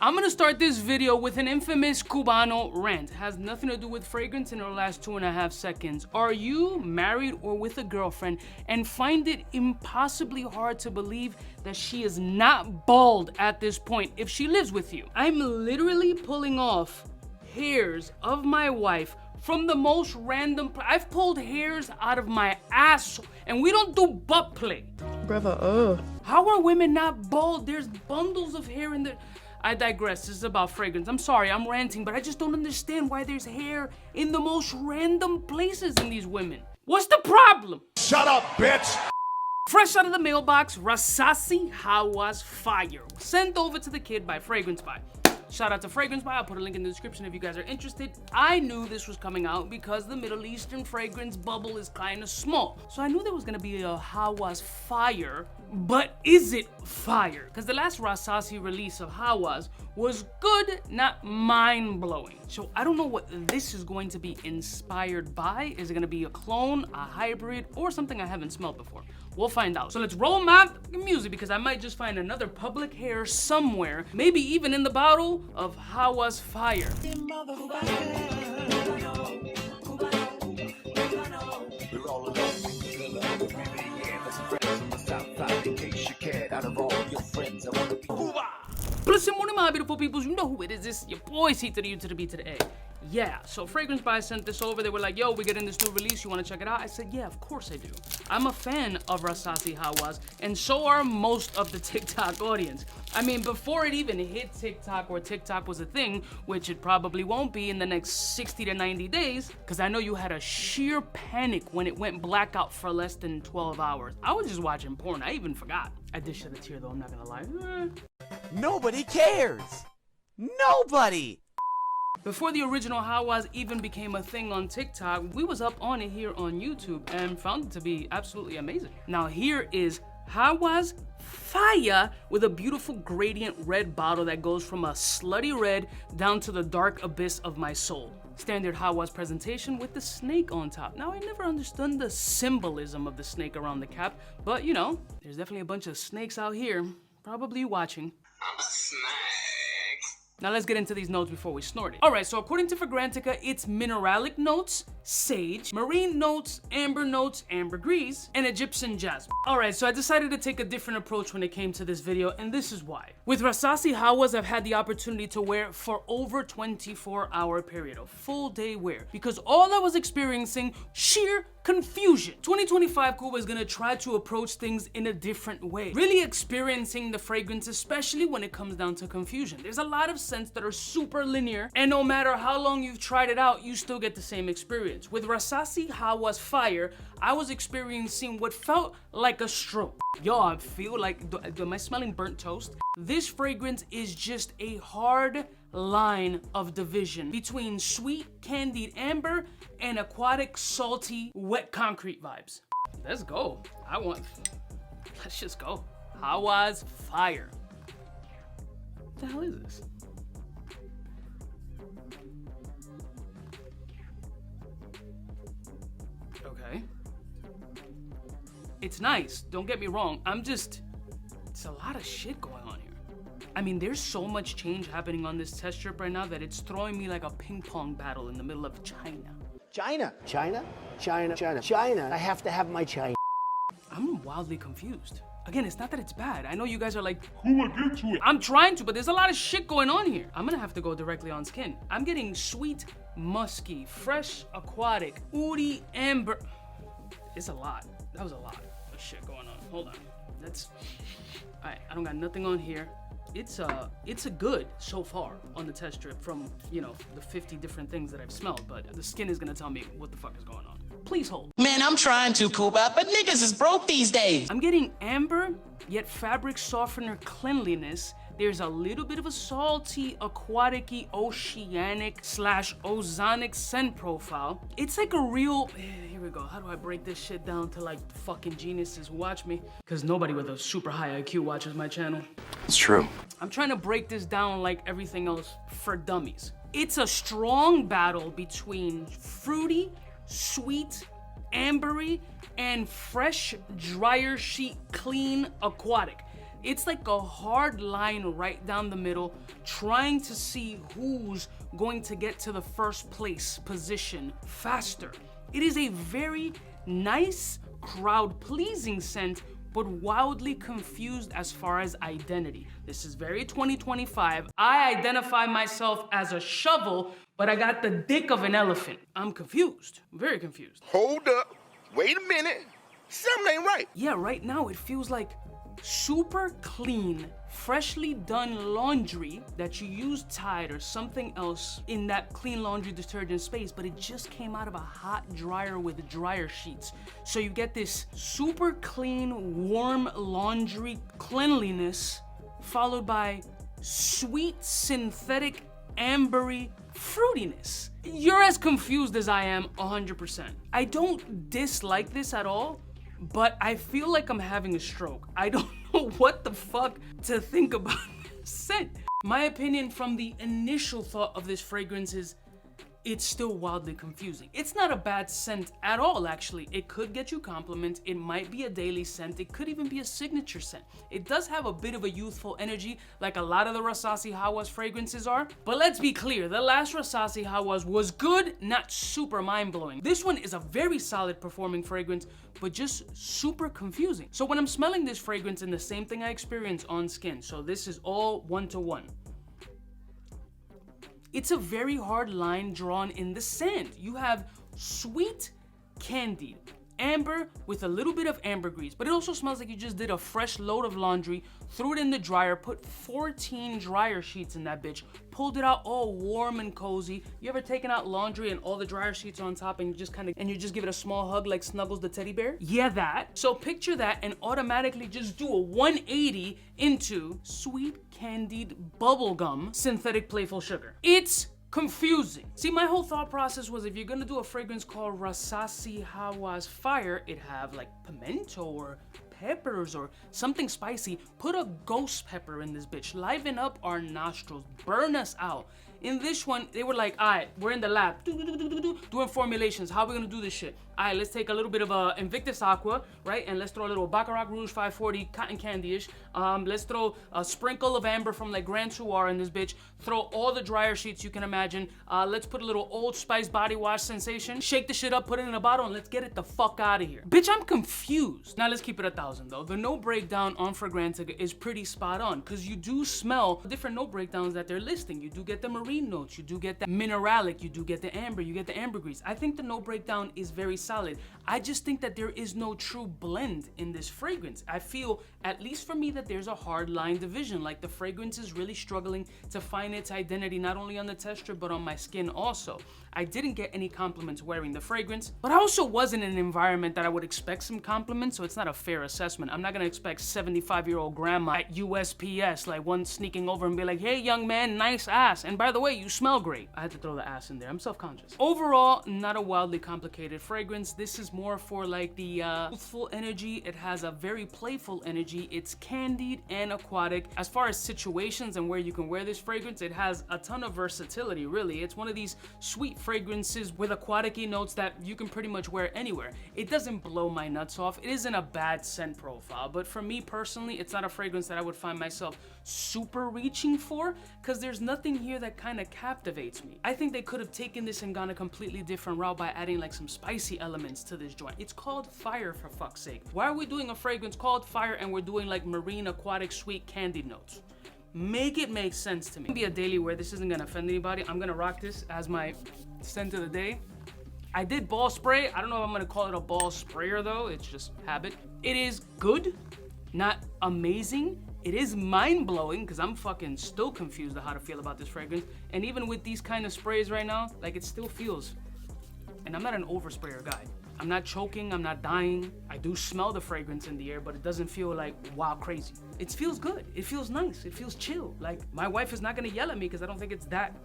I'm gonna start this video with an infamous Cubano rant. It has nothing to do with fragrance in the last 2.5 seconds. Are you married or with a girlfriend and find it impossibly hard to believe that she is not bald at this point if she lives with you? I'm literally pulling off hairs of my wife from the most random. I've pulled hairs out of my ass, and we don't do butt play. Brother, How are women not bald? There's bundles of hair in there. I digress. This is about fragrance. I'm sorry, I'm ranting, but I just don't understand why there's hair in the most random places in these women. What's the problem? Shut up, bitch! Fresh out of the mailbox, Rasasi Hawas Fire. Sent over to the kid by FRAGANCE_𝗙. Shout out to FRAGANCE_𝗙. I'll put a link in the description if you guys are interested. I knew this was coming out because the Middle Eastern fragrance bubble is kind of small. So I knew there was gonna be a Hawas Fire, but is it fire? Because the last Rasasi release of Hawas was good, not mind-blowing. So I don't know what this is going to be inspired by. Is it gonna be a clone, a hybrid, or something I haven't smelled before? We'll find out. So let's roll map music because I might just find another public hair somewhere, maybe even in the bottle of Hawas Fire. Listen, one of my beautiful peoples, you know who it is. This is your boy, 𝐷_𝗏. Yeah, so FRAGANCE_𝗙 sent this over. They were like, yo, we getting this new release. You want to check it out? I said, yeah, of course I do. I'm a fan of Rasasi Hawas, and so are most of the TikTok audience. I mean, before it even hit TikTok or TikTok was a thing, which it probably won't be in the next 60 to 90 days, because I know you had a sheer panic when it went blackout for less than 12 hours. I was just watching porn. I even forgot. I did shed a tear, though. I'm not going to lie. Nobody cares. Nobody. Before the original Hawas even became a thing on TikTok, we was up on it here on YouTube and found it to be absolutely amazing. Now here is Hawas Fire with a beautiful gradient red bottle that goes from a slutty red down to the dark abyss of my soul. Standard Hawas presentation with the snake on top. Now I never understood the symbolism of the snake around the cap, but you know, there's definitely a bunch of snakes out here, probably watching. I'm a snake. Now let's get into these notes before we snort it. All right, so according to FRAGANCE_𝗙, it's mineralic notes, sage, marine notes, ambergris, and Egyptian jasmine. All right, so I decided to take a different approach when it came to this video, and this is why. With Rasasi Hawas, I've had the opportunity to wear for over 24-hour period, a full day wear, because all I was experiencing, sheer confusion. 2025 Cuba is gonna try to approach things in a different way, really experiencing the fragrance, especially when it comes down to confusion. There's a lot of scents that are super linear, and no matter how long you've tried it out, you still get the same experience. With Rasasi Hawas Fire, I was experiencing what felt like a stroke. Yo, I feel like, am I smelling burnt toast? This fragrance is just a hard line of division between sweet candied amber and aquatic salty wet concrete vibes. Let's go. Let's just go. Hawas Fire. What the hell is this? Okay. It's nice, don't get me wrong. It's a lot of shit going on here. I mean, there's so much change happening on this test strip right now that it's throwing me like a ping pong battle in the middle of China. China. I have to have my China. I'm wildly confused. Again, it's not that it's bad. I know you guys are like, who will get to it? I'm trying to, but there's a lot of shit going on here. I'm gonna have to go directly on skin. I'm getting sweet, musky, fresh, aquatic, woody, amber. It's a lot. That was a lot of shit going on. Hold on. All right, I don't got nothing on here. It's a good so far on the test strip from, you know, the 50 different things that I've smelled, but the skin is gonna tell me what the fuck is going on. Please hold. Man, I'm trying to, Cuba, but niggas is broke these days. I'm getting amber, yet fabric softener cleanliness. There's a little bit of a salty, aquatic-y, oceanic/ozonic scent profile. It's like a real, here we go. How do I break this shit down to like the fucking geniuses who watch me? Because nobody with a super high IQ watches my channel. It's true. I'm trying to break this down like everything else for dummies. It's a strong battle between fruity, sweet, ambery, and fresh, dryer sheet, clean, aquatic. It's like a hard line right down the middle, trying to see who's going to get to the first place position faster. It is a very nice, crowd-pleasing scent, but wildly confused as far as identity. This is very 2025. I identify myself as a shovel, but I got the dick of an elephant. I'm confused, very confused. Hold up, wait a minute, something ain't right. Yeah, right now it feels like super clean, freshly done laundry that you used Tide or something else in that clean laundry detergent space, but it just came out of a hot dryer with dryer sheets. So you get this super clean, warm laundry cleanliness followed by sweet, synthetic, ambery fruitiness. You're as confused as I am 100%. I don't dislike this at all, but I feel like I'm having a stroke. I don't know what the fuck to think about this scent. My opinion from the initial thought of this fragrance is it's still wildly confusing. It's not a bad scent at all, actually. It could get you compliments. It might be a daily scent. It could even be a signature scent. It does have a bit of a youthful energy, like a lot of the Rasasi Hawas fragrances are. But let's be clear, the last Rasasi Hawas was good, not super mind-blowing. This one is a very solid performing fragrance, but just super confusing. So when I'm smelling this fragrance, and the same thing I experience on skin, so this is all one-to-one. It's a very hard line drawn in the sand. You have sweet candied amber with a little bit of ambergris, but it also smells like you just did a fresh load of laundry, threw it in the dryer, put 14 dryer sheets in that bitch, pulled it out all warm and cozy. You ever taken out laundry and all the dryer sheets are on top and you just give it a small hug like Snuggles the teddy bear? Yeah, that. So picture that and automatically just do a 180 into sweet candied bubblegum synthetic playful sugar. It's confusing. See, my whole thought process was if you're gonna do a fragrance called Rasasi Hawas Fire, it have like pimento or peppers or something spicy. Put a ghost pepper in this bitch. Liven up our nostrils. Burn us out. In this one, they were like, all right, we're in the lab doing formulations. How are we gonna do this shit? All right, let's take a little bit of Invictus Aqua, right? And let's throw a little Baccarat Rouge 540 cotton candy-ish. Let's throw a sprinkle of amber from like Grand Soir in this bitch. Throw all the dryer sheets you can imagine. Let's put a little Old Spice body wash sensation. Shake the shit up, put it in a bottle, and let's get it the fuck out of here. Bitch, I'm confused. Now let's keep it 1,000 though. The note breakdown on Fragrantica is pretty spot on because you do smell different note breakdowns that they're listing. You do get the marine notes, you do get the mineralic, you do get the amber, you get the ambergris. I think the note breakdown is very solid. I just think that there is no true blend in this fragrance. I feel, at least for me, that there's a hard line division. Like the fragrance is really struggling to find its identity, not only on the texture, but on my skin also. I didn't get any compliments wearing the fragrance, but I also wasn't in an environment that I would expect some compliments, so it's not a fair assessment. I'm not gonna expect 75-year-old grandma at USPS, like one sneaking over and be like, hey, young man, nice ass. And by the way, you smell great. I had to throw the ass in there. I'm self-conscious. Overall, not a wildly complicated fragrance. This is more for like the youthful energy. It has a very playful energy. It's candied and aquatic. As far as situations and where you can wear this fragrance, it has a ton of versatility, really. It's one of these sweet fragrances with aquatic-y notes that you can pretty much wear anywhere. It doesn't blow my nuts off. It isn't a bad scent profile, but for me personally, it's not a fragrance that I would find myself super reaching for because there's nothing here that kind of captivates me. I think they could have taken this and gone a completely different route by adding like some spicy elements to this joint. It's called Fire, for fuck's sake. Why are we doing a fragrance called Fire and we're doing like marine, aquatic, sweet, candied notes? Make it make sense to me. It'll be a daily wear. This isn't gonna offend anybody. I'm gonna rock this as my scent of the day. I did ball spray. I don't know if I'm gonna call it a ball sprayer though. It's just habit. It is good, not amazing. It is mind-blowing because I'm fucking still confused on how to feel about this fragrance. And even with these kind of sprays right now, like it still feels, and I'm not an oversprayer guy. I'm not choking, I'm not dying. I do smell the fragrance in the air, but it doesn't feel like wow crazy. It feels good, it feels nice, it feels chill. Like my wife is not gonna yell at me because I don't think it's that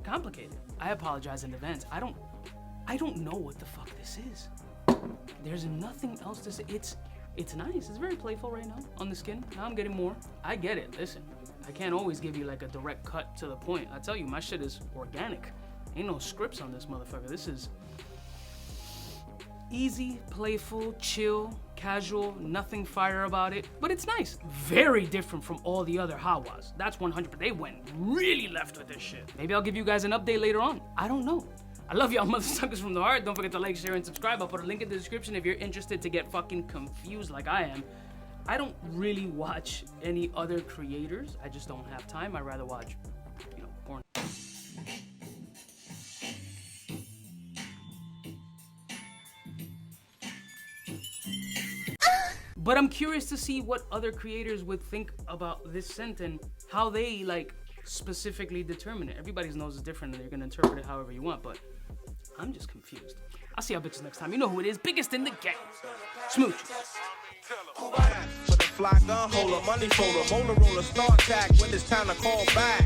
complicated. I apologize in advance. I don't know what the fuck this is. There's nothing else to say. It's nice, it's very playful right now on the skin. Now I'm getting more. I get it, listen. I can't always give you like a direct cut to the point. I tell you, my shit is organic. Ain't no scripts on this motherfucker. This is easy, playful, chill, casual, nothing fire about it, but it's nice. Very different from all the other Hawas. That's 100, but they went really left with this shit. Maybe I'll give you guys an update later on. I don't know. I love y'all mother suckers from the heart. Don't forget to like, share, and subscribe. I'll put a link in the description if you're interested to get fucking confused like I am. I don't really watch any other creators. I just don't have time. I'd rather watch, you know, porn. But I'm curious to see what other creators would think about this scent and how they like specifically determine it. Everybody's nose is different and you're gonna interpret it however you want, but I'm just confused. I'll see y'all bitches next time. You know who it is, biggest in the game. Smooch. For the fly gun holder, money folder, molar roller, star attack when it's time to call back.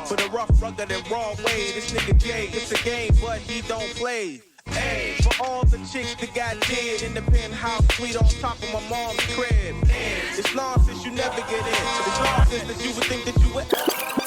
For the rough, rugged, and raw way, this nigga Jay, it's a game, but he don't play. Hey, for all the chicks that got dead in the penthouse suite on top of my mom's crib. It's nonsense you never get in. It's nonsense that you would think that you would.